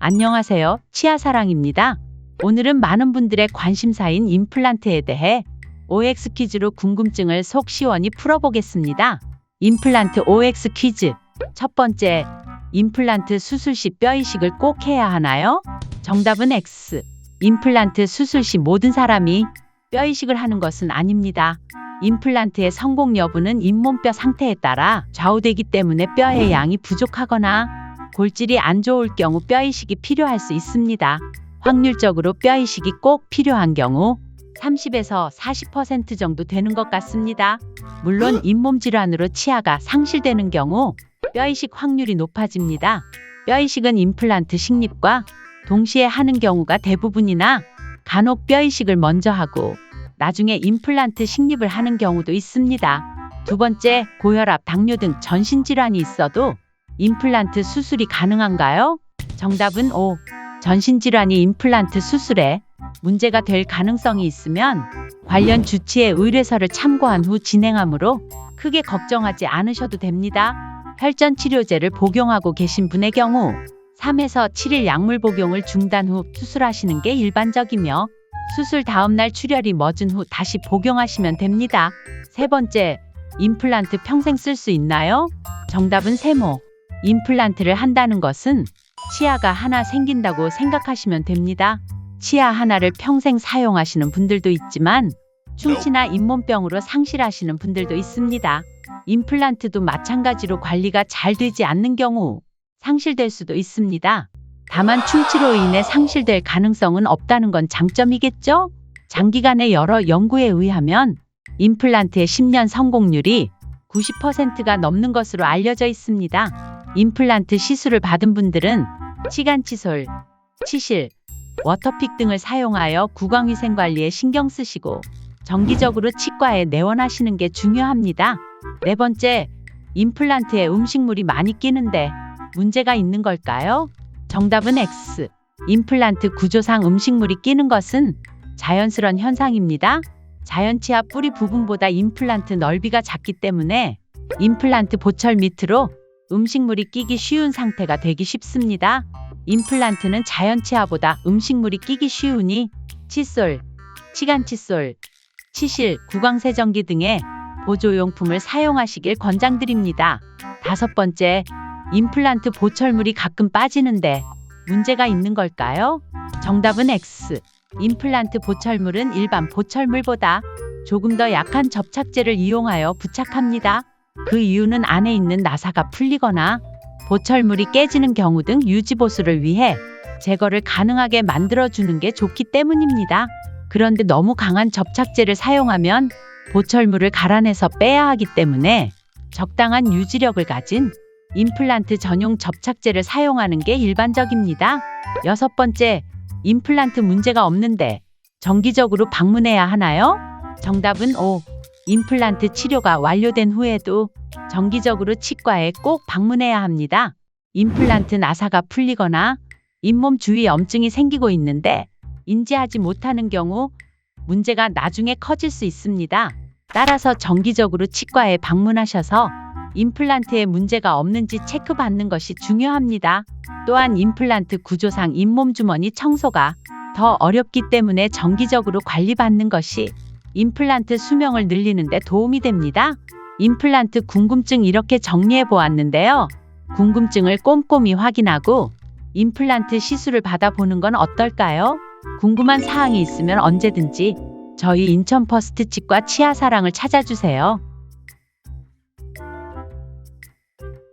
안녕하세요. 치아사랑입니다. 오늘은 많은 분들의 관심사인 임플란트에 대해 OX 퀴즈로 궁금증을 속 시원히 풀어보겠습니다. 임플란트 OX 퀴즈. 첫 번째, 임플란트 수술 시 뼈 이식을 꼭 해야 하나요? 정답은 X. 임플란트 수술 시 모든 사람이 뼈 이식을 하는 것은 아닙니다. 임플란트의 성공 여부는 잇몸뼈 상태에 따라 좌우되기 때문에 뼈의 양이 부족하거나 골질이 안 좋을 경우 뼈 이식이 필요할 수 있습니다. 확률적으로 뼈 이식이 꼭 필요한 경우 30에서 40% 정도 되는 것 같습니다. 물론 잇몸 질환으로 치아가 상실되는 경우 뼈 이식 확률이 높아집니다. 뼈 이식은 임플란트 식립과 동시에 하는 경우가 대부분이나 간혹 뼈 이식을 먼저 하고 나중에 임플란트 식립을 하는 경우도 있습니다. 두 번째, 고혈압, 당뇨 등 전신질환이 있어도 임플란트 수술이 가능한가요? 정답은 O. 전신질환이 임플란트 수술에 문제가 될 가능성이 있으면 관련 주치의 의뢰서를 참고한 후 진행하므로 크게 걱정하지 않으셔도 됩니다. 혈전 치료제를 복용하고 계신 분의 경우 3에서 7일 약물 복용을 중단 후 수술하시는 게 일반적이며 수술 다음날 출혈이 멎은 후 다시 복용하시면 됩니다. 세 번째, 임플란트 평생 쓸 수 있나요? 정답은 세모. 임플란트를 한다는 것은 치아가 하나 생긴다고 생각하시면 됩니다. 치아 하나를 평생 사용하시는 분들도 있지만 충치나 잇몸병으로 상실하시는 분들도 있습니다. 임플란트도 마찬가지로 관리가 잘 되지 않는 경우 상실될 수도 있습니다. 다만 충치로 인해 상실될 가능성은 없다는 건 장점이겠죠? 장기간의 여러 연구에 의하면 임플란트의 10년 성공률이 90%가 넘는 것으로 알려져 있습니다. 임플란트 시술을 받은 분들은 치간칫솔, 치실, 워터픽 등을 사용하여 구강위생 관리에 신경 쓰시고 정기적으로 치과에 내원하시는 게 중요합니다. 네 번째, 임플란트에 음식물이 많이 끼는데 문제가 있는 걸까요? 정답은 X. 임플란트 구조상 음식물이 끼는 것은 자연스러운 현상입니다. 자연치아 뿌리 부분보다 임플란트 넓이가 작기 때문에 임플란트 보철 밑으로 음식물이 끼기 쉬운 상태가 되기 쉽습니다. 임플란트는 자연치아보다 음식물이 끼기 쉬우니 칫솔, 치간칫솔, 치실, 구강세정기 등의 보조용품을 사용하시길 권장드립니다. 다섯 번째, 임플란트 보철물이 가끔 빠지는데 문제가 있는 걸까요? 정답은 X. 임플란트 보철물은 일반 보철물보다 조금 더 약한 접착제를 이용하여 부착합니다. 그 이유는 안에 있는 나사가 풀리거나 보철물이 깨지는 경우 등 유지보수를 위해 제거를 가능하게 만들어주는 게 좋기 때문입니다. 그런데 너무 강한 접착제를 사용하면 보철물을 갈아내서 빼야 하기 때문에 적당한 유지력을 가진 임플란트 전용 접착제를 사용하는 게 일반적입니다. 여섯 번째, 임플란트 문제가 없는데 정기적으로 방문해야 하나요? 정답은 O. 임플란트 치료가 완료된 후에도 정기적으로 치과에 꼭 방문해야 합니다. 임플란트 나사가 풀리거나 잇몸 주위 염증이 생기고 있는데 인지하지 못하는 경우 문제가 나중에 커질 수 있습니다. 따라서 정기적으로 치과에 방문하셔서 임플란트에 문제가 없는지 체크받는 것이 중요합니다. 또한 임플란트 구조상 잇몸 주머니 청소가 더 어렵기 때문에 정기적으로 관리받는 것이 임플란트 수명을 늘리는 데 도움이 됩니다. 임플란트 궁금증 이렇게 정리해 보았는데요. 궁금증을 꼼꼼히 확인하고 임플란트 시술을 받아보는 건 어떨까요? 궁금한 사항이 있으면 언제든지 저희 인천 퍼스트 치과 치아사랑을 찾아주세요.